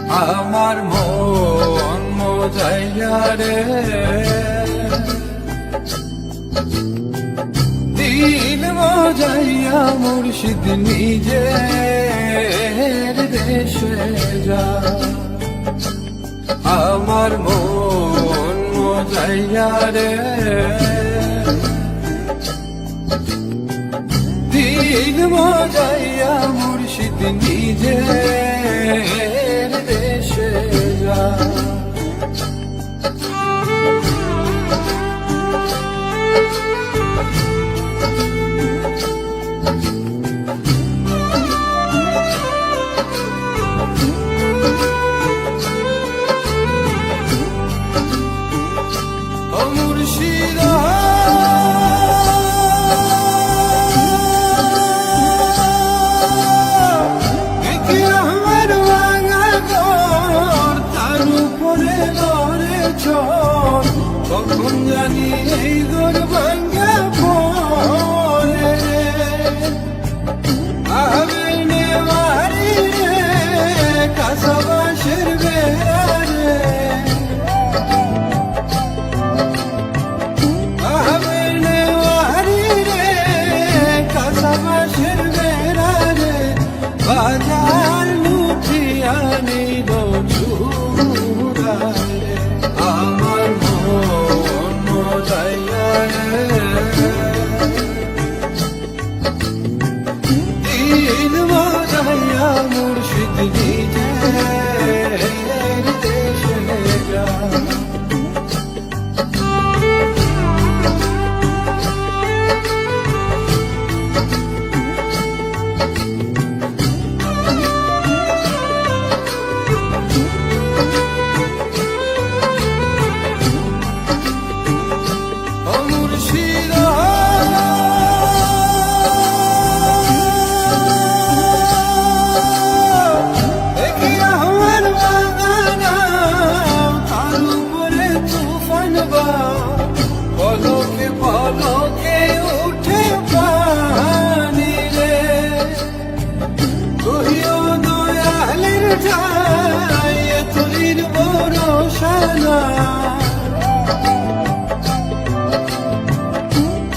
আমার মন মজাইয়া রে, দিল মজাইয়া মুর্শিদ নিজের দেশে যা। আমার মন মজাইয়া রে, দিল মজাইয়া মুর্শিদ নিজের দেশে যা। কখন জানি এই দোর ভাঙ্গা পড়ে রে, আবেনে মারি রে কাসাবাসের বেড়া রে, আবেনে মারি রে কাসাবাসের বেড়া রে, বাজার লুঠিয়া নিল চূড়া রে। আমার মন মজাইয়া রে, দিল মজাইয়া মুর্শিদ নিজের দেশে যা। পলকে উঠে পানি রে, কহিও দয়ালের ঠাই তুলির ভরসা না,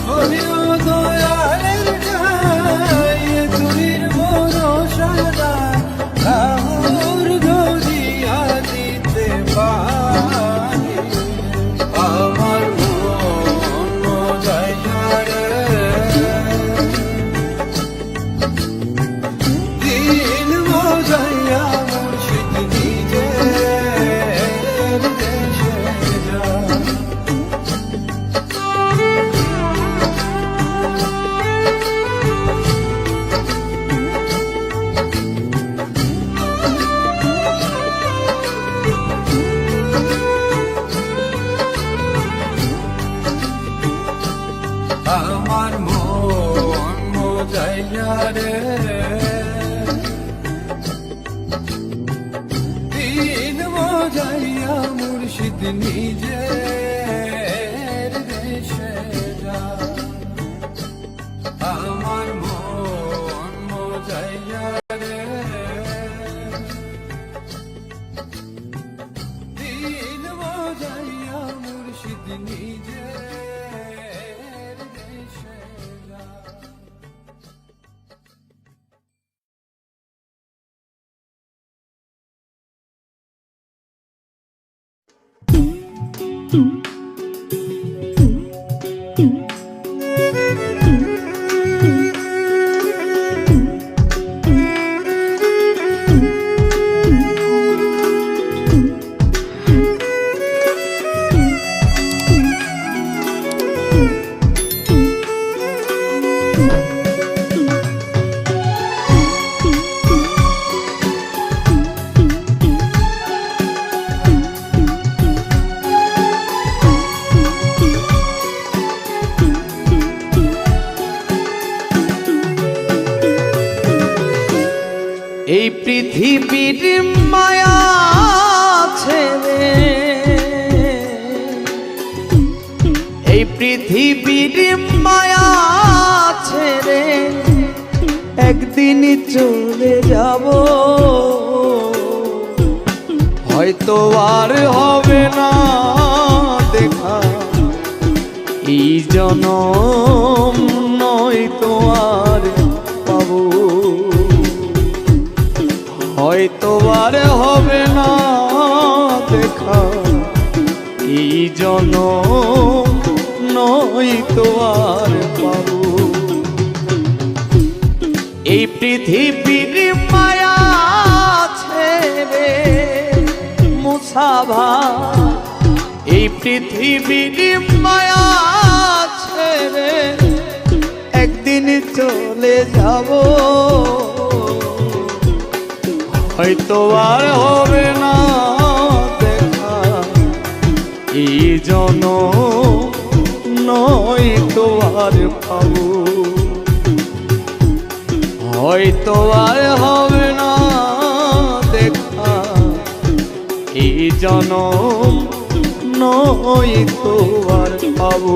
কহিও দয়ালের ঠাই তুলির ভরসা না, রাহুর ধরিয়া দিতে পারি। আমার দিল মজাইয়া মুর্শিদ নিজের দেশে যা। আমার মন মজাইয়া রে, দিল মজাইয়া মুর্শিদ নিজের দেশে যা। আমার মন মজাইয়া রে, দিল মজাইয়া মুর্শিদ নিজের দেশে যা। এই পৃথিবীর মায়া ছেড়ে, এই পৃথিবীর মায়া ছেড়ে একদিন চলে যাব। হয়তো আর হবে না দেখা, এই জনম নয়তো আর পাবো, হয়তো আর হবে না দেখা, এই জনম নয়তো আর পাবো। এই পৃথিবীর মায়া ছেড়ে মুসাভা, এই পৃথিবীর মায়া ছেড়ে একদিন চলে যাব, হয়তো আর হবে না দেখা, এই জনম নয়তো আর পাবো, হয়তো আর হবে না দেখা, এই জনম নয়তো আর পাবো।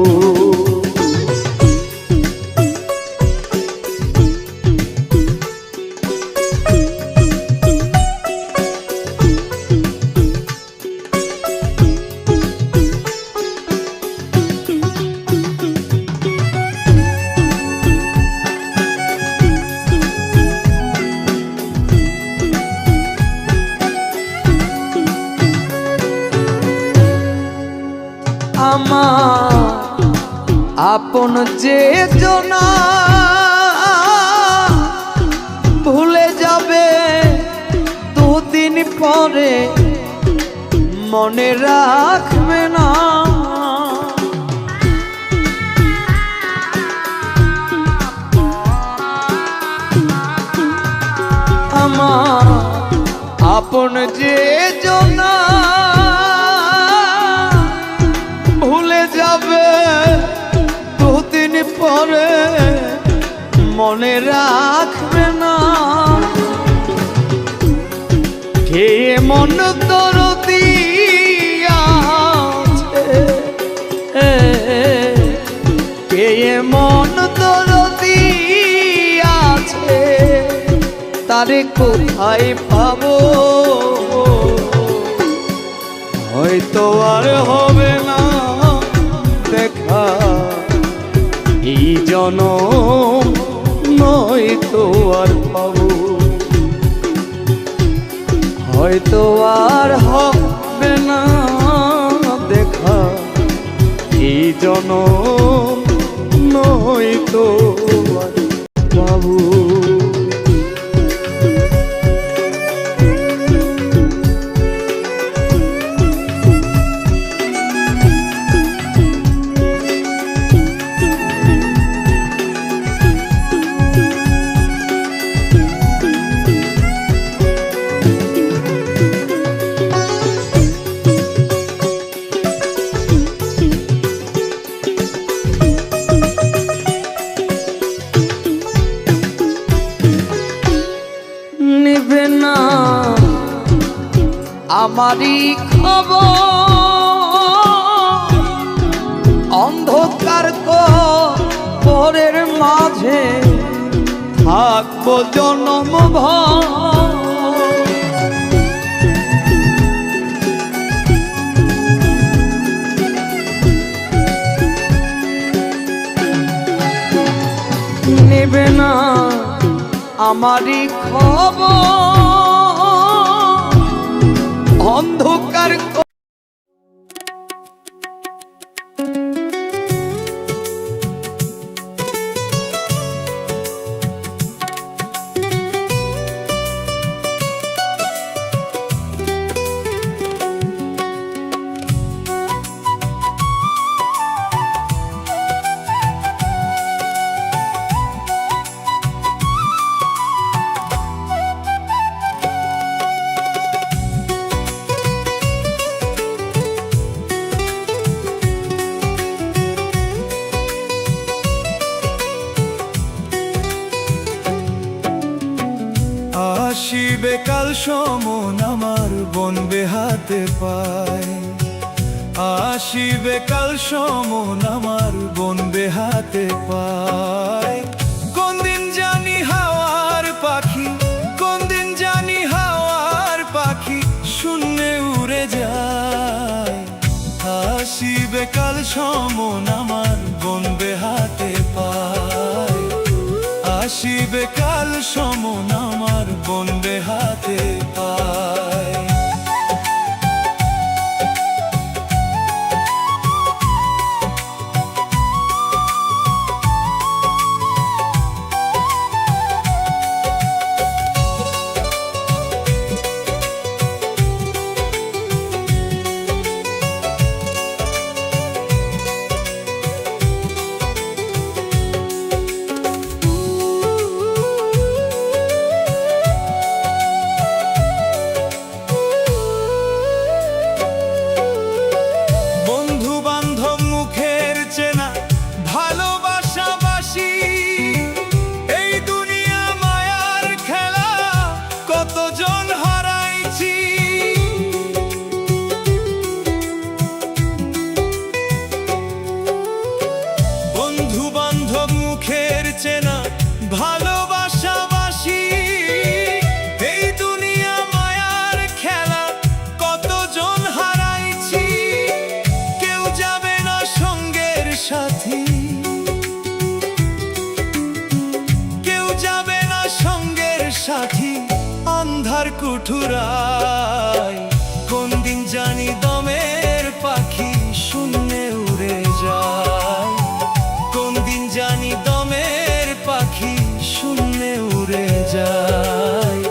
আমার আপন যে জনা ভুলে যাবে দুদিন পরে, মনে রাখবে না। আমার আপন যে জনা ভুলে যাবে দুদিন পরে, মনে রাখবে না। কে মন দরদি আছে, কে মন দরদি আছে, তারে কোথায় পাবো, হয়তো আর হবে না দেখা, এই জনম নয়তো আর পাবো, হয়তো আর হবে না দেখা, এই জনম নয়তো আর পাবো। নিবে না আমারই খবর, অন্ধকার পরের মাঝে থাকবো জনমভর। নেবে না আমারই খবর, অন্ধকার আসিবে কাল সমন আমার বনবে হাতে পায়, আসিবে কাল সমন আমার বনবে হাতে পায়। কোন দিন জানি হাওয়ার পাখি, কোন দিন জানি হাওয়ার পাখি শূন্যে যায়। আসিবে কাল সমন আমার বনবে হাতে পায়। আসিবে কাল সমন আমার বনবে হাতে পায়। মুখের চেনা ভালোবাসাবাসী, এই দুনিয়া মায়ার খেলা কতজন হারাইছি। কেউ যাবে না সঙ্গের সাথী, কেউ যাবে না সঙ্গের সাথী আন্ধার কুঠুরায়। কোন দিন জানি দমের পাখি শূন্যে উড়ে যায়। কোন দিন জানি দমের পাখি শূন্যে উড়ে যায়।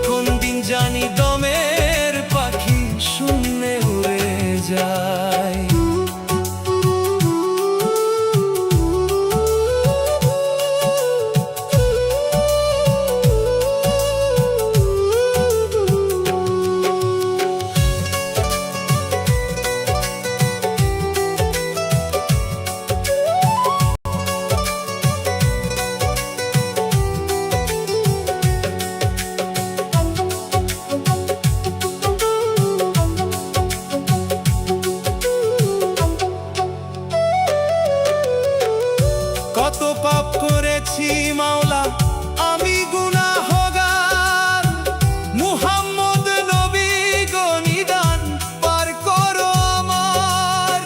কোন দিন জানি দমের পাখি শূন্যে উড়ে যায়। কত পাপ করেছি মাওলা আমি গুনাহগার। মুহাম্মদ নবী গো নিদান পার করো আমার।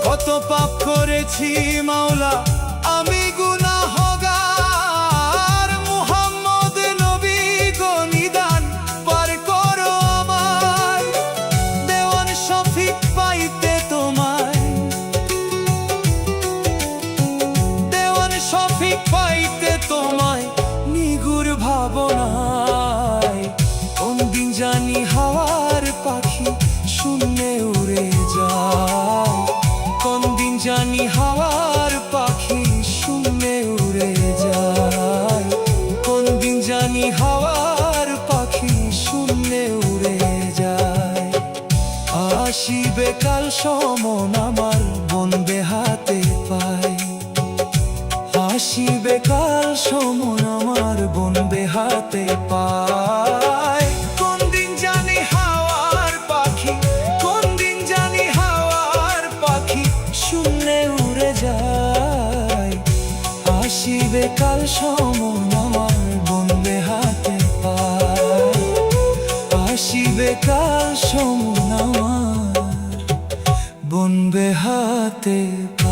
কত পাপ করেছি মাওলা আমি গুনাহগার। মুহাম্মদ নবী গো নিদান পার করো আমার। দেওয়ান শফিক পাইতে তোমায়, দেওয়ান শফিক পাইতে তোমায় নিগুড় ভাবনায়। কোন দিন জানি হাওয়ার পাখি শূন্যে উড়ে যায়। কোন দিন জানি হাওয়ার পাখি শূন্যে উড়ে যায়। কোন দিন জানি হাওয়ার পাখি শূন্যে উড়ে যায়। আসিবে কাল সমন আমার বনবে হাতে পায়। আসিবে কাল সমন আমার বনবে হাতে পায়। কোন দিন জানি হাওয়ার পাখি, কোন দিন জানি হাওয়ার পাখি শূন্যে উড়ে যায়। আসিবে কাল সমন আমার বনবে হাতে পায়। আসিবে কাল সমন আমার বনবে হাতে পায়।